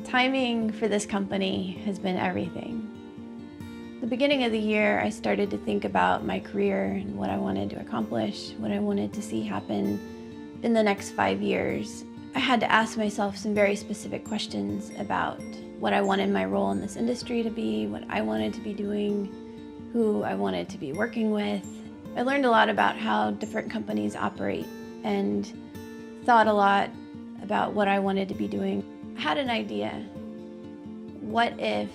Timing for this company has been everything. The beginning of the year, I started to think about my career and what I wanted to accomplish, what I wanted to see happen in the next 5 years. I had to ask myself some very specific questions about what I wanted my role in this industry to be, what I wanted to be doing, who I wanted to be working with. I learned a lot about how different companies operate and thought a lot about what I wanted to be doing. I had an idea. What if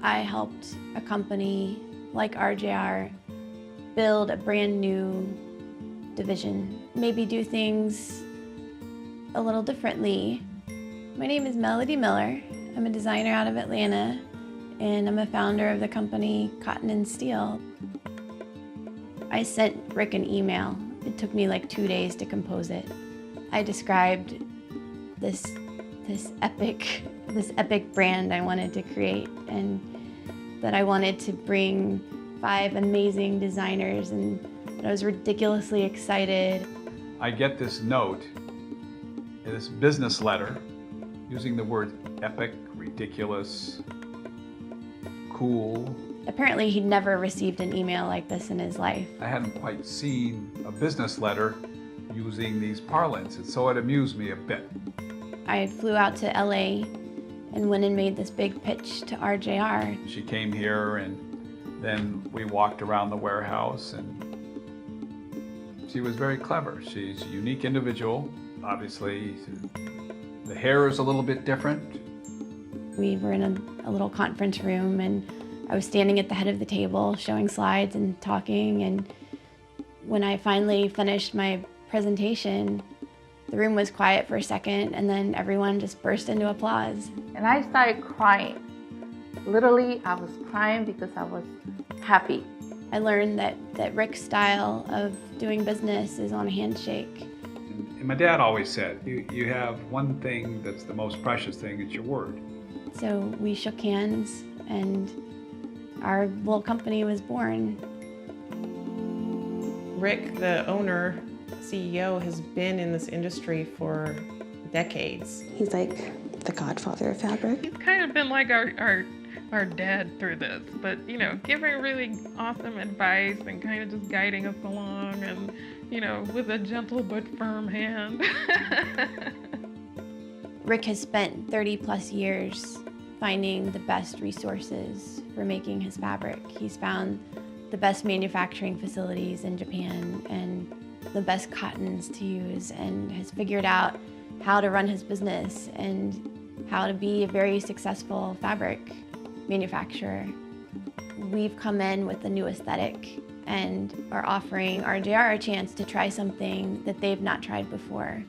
I helped a company like RJR build a brand new division, maybe do things a little differently. My name is Melody Miller. I'm a designer out of Atlanta, and I'm a founder of the company Cotton+Steel. I sent Rick an email. It took me like 2 days to compose it. I described this epic brand I wanted to create, and that I wanted to bring 5 amazing designers, and I was ridiculously excited. I get this note, this business letter, using the word epic, ridiculous, cool. Apparently he'd never received an email like this in his life. I hadn't quite seen a business letter using these parlance, and so it amused me a bit. I flew out to LA and went and made this big pitch to RJR. She came here, and then we walked around the warehouse, and she was very clever. She's a unique individual. Obviously, the hair is a little bit different. We were in a little conference room, and I was standing at the head of the table showing slides and talking, and when I finally finished my presentation, the room was quiet for a second, and then everyone just burst into applause. And I started crying. Literally, I was crying because I was happy. I learned that Rick's style of doing business is on a handshake. And my dad always said, you have one thing that's the most precious thing, it's your word. So we shook hands, and our little company was born. Rick, the owner, CEO, has been in this industry for decades. He's like the godfather of fabric. He's kind of been like our dad through this, but you know, giving really awesome advice and kind of just guiding us along, and you know, with a gentle but firm hand. Rick has spent 30+ years finding the best resources for making his fabric. He's found the best manufacturing facilities in Japan and the best cottons to use, and has figured out how to run his business and how to be a very successful fabric manufacturer. We've come in with a new aesthetic and are offering RJR a chance to try something that they've not tried before.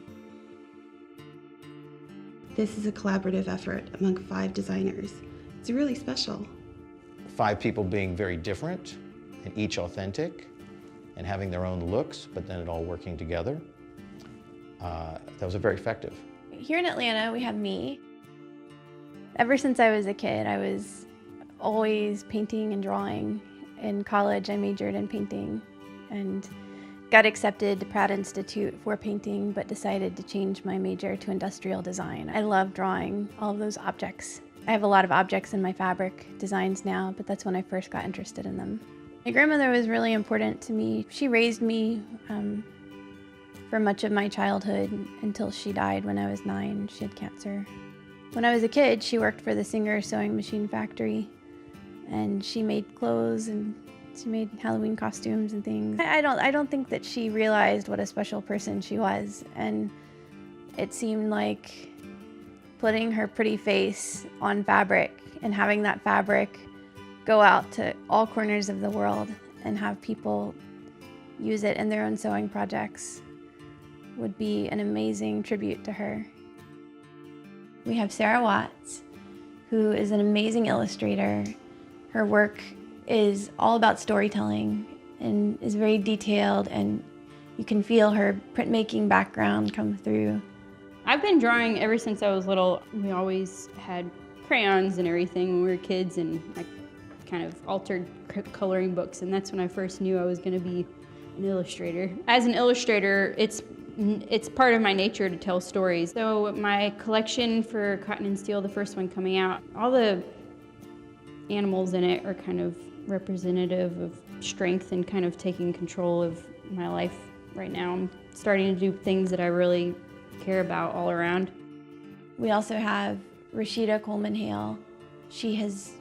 This is a collaborative effort among 5 designers. It's really special. 5 people being very different and each authentic and having their own looks, but then it all working together. That was very effective. Here in Atlanta, we have me. Ever since I was a kid, I was always painting and drawing. In college, I majored in painting and got accepted to Pratt Institute for painting, but decided to change my major to industrial design. I love drawing all of those objects. I have a lot of objects in my fabric designs now, but that's when I first got interested in them. My grandmother was really important to me. She raised me for much of my childhood until she died when I was 9. She had cancer. When I was a kid, she worked for the Singer sewing machine factory, and she made clothes and she made Halloween costumes and things. I don't think that she realized what a special person she was, and it seemed like putting her pretty face on fabric and having that fabric go out to all corners of the world and have people use it in their own sewing projects would be an amazing tribute to her. We have Sarah Watts, who is an amazing illustrator. Her work is all about storytelling and is very detailed, and you can feel her printmaking background come through. I've been drawing ever since I was little. We always had crayons and everything when we were kids, and I kind of altered coloring books, and that's when I first knew I was going to be an illustrator. As an illustrator, it's It's part of my nature to tell stories. So my collection for Cotton & Steel, the first one coming out, all the animals in it are kind of representative of strength and kind of taking control of my life right now. I'm starting to do things that I really care about all around. We also have Rashida Coleman-Hale. She has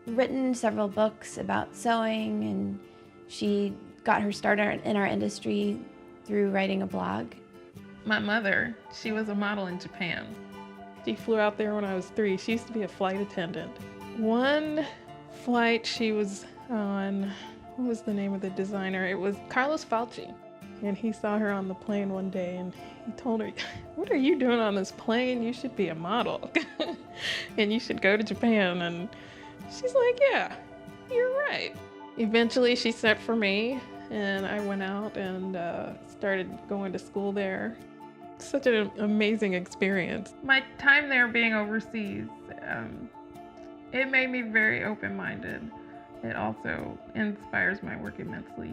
written several books about sewing, and she got her start in our industry through writing a blog. My mother, she was a model in Japan. She flew out there when I was 3. She used to be a flight attendant. One flight she was on, what was the name of the designer? It was Carlos Falchi. And he saw her on the plane one day and he told her, "What are you doing on this plane? You should be a model and you should go to Japan." And she's like, "Yeah, you're right." Eventually she sent for me and I went out and started going to school there. Such an amazing experience. My time there being overseas, it made me very open-minded. It also inspires my work immensely.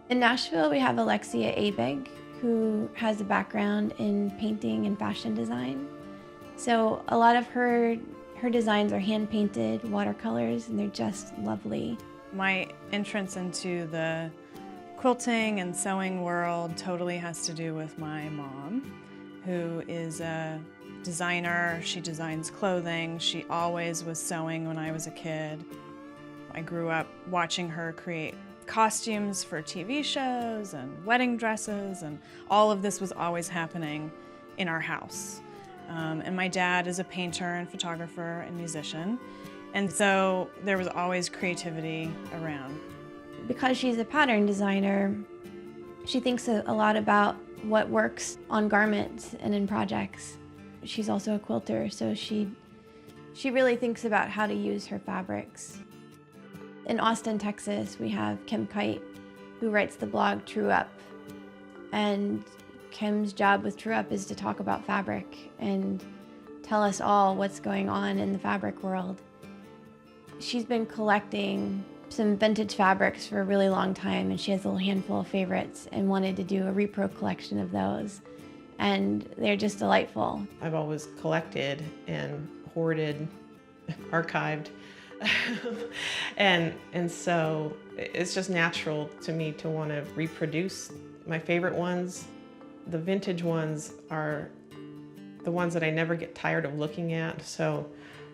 In Nashville, we have Alexia Abig, who has a background in painting and fashion design. So a lot of her designs are hand-painted watercolors, and they're just lovely. My entrance into the quilting and sewing world totally has to do with my mom, who is a designer. She designs clothing. She always was sewing when I was a kid. I grew up watching her create costumes for TV shows and wedding dresses, and all of this was always happening in our house. And my dad is a painter and photographer and musician, and so there was always creativity around. Because she's a pattern designer, she thinks a lot about what works on garments and in projects. She's also a quilter, so she really thinks about how to use her fabrics. In Austin, Texas, we have Kim Kite, who writes the blog True Up. And Kim's job with True Up is to talk about fabric and tell us all what's going on in the fabric world. She's been collecting some vintage fabrics for a really long time, and she has a little handful of favorites and wanted to do a repro collection of those. And they're just delightful. I've always collected and hoarded, archived. and so it's just natural to me to want to reproduce my favorite ones. The vintage ones are the ones that I never get tired of looking at, so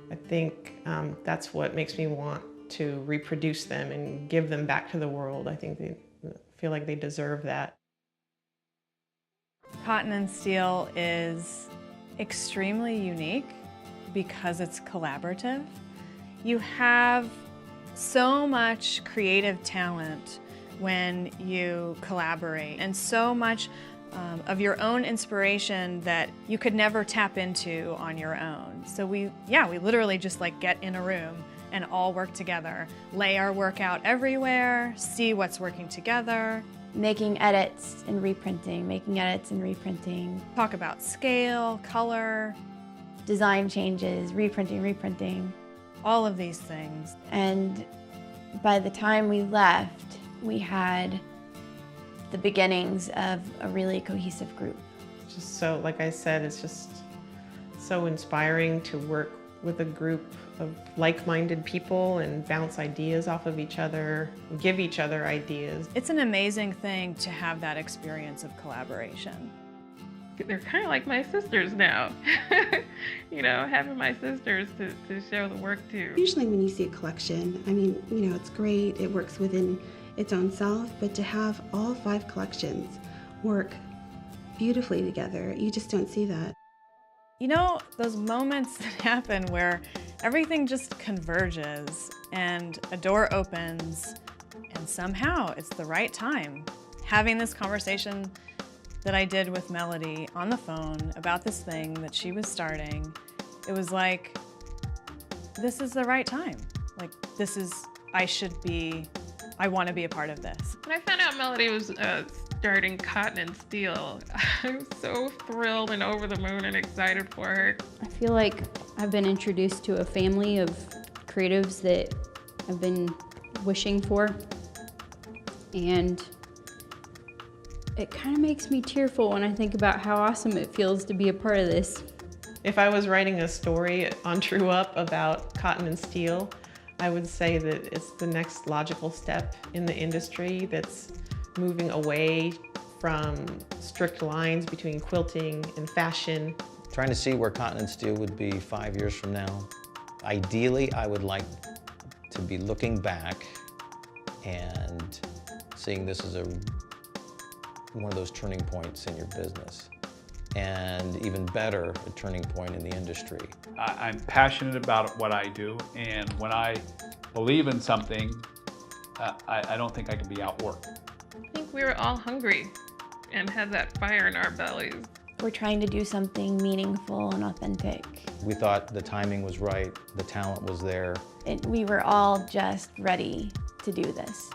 I think that's what makes me want to reproduce them and give them back to the world. I think they feel like they deserve that. Cotton & Steel is extremely unique because it's collaborative. You have so much creative talent when you collaborate, and so much of your own inspiration that you could never tap into on your own. So we literally just like get in a room and all work together, lay our work out everywhere, see what's working together. Making edits and reprinting, making edits and reprinting. Talk about scale, color, design changes, reprinting. All of these things. And by the time we left, we had the beginnings of a really cohesive group. Just so, like I said, it's just so inspiring to work with a group of like-minded people and bounce ideas off of each other, give each other ideas. It's an amazing thing to have that experience of collaboration. They're kind of like my sisters now. You know, having my sisters to show the work to. Usually when you see a collection, I mean, you know, it's great, it works within its own self, but to have all 5 collections work beautifully together, you just don't see that. You know, those moments that happen where everything just converges and a door opens and somehow it's the right time. Having this conversation that I did with Melody on the phone about this thing that she was starting, it was like, this is the right time. Like, this is, I want to be a part of this. When I found out Melody was starting Cotton & Steel, I was so thrilled and over the moon and excited for her. I feel like I've been introduced to a family of creatives that I've been wishing for, and It kind of makes me tearful when I think about how awesome it feels to be a part of this. If I was writing a story on True Up about cotton and steel, I would say that it's the next logical step in the industry that's moving away from strict lines between quilting and fashion. Trying to see where cotton and steel would be 5 years from now. Ideally, I would like to be looking back and seeing this as one of those turning points in your business. And even better, a turning point in the industry. I'm passionate about what I do, and when I believe in something, I don't think I can be outworked. I think we were all hungry and had that fire in our bellies. We're trying to do something meaningful and authentic. We thought the timing was right, the talent was there. We were all just ready to do this.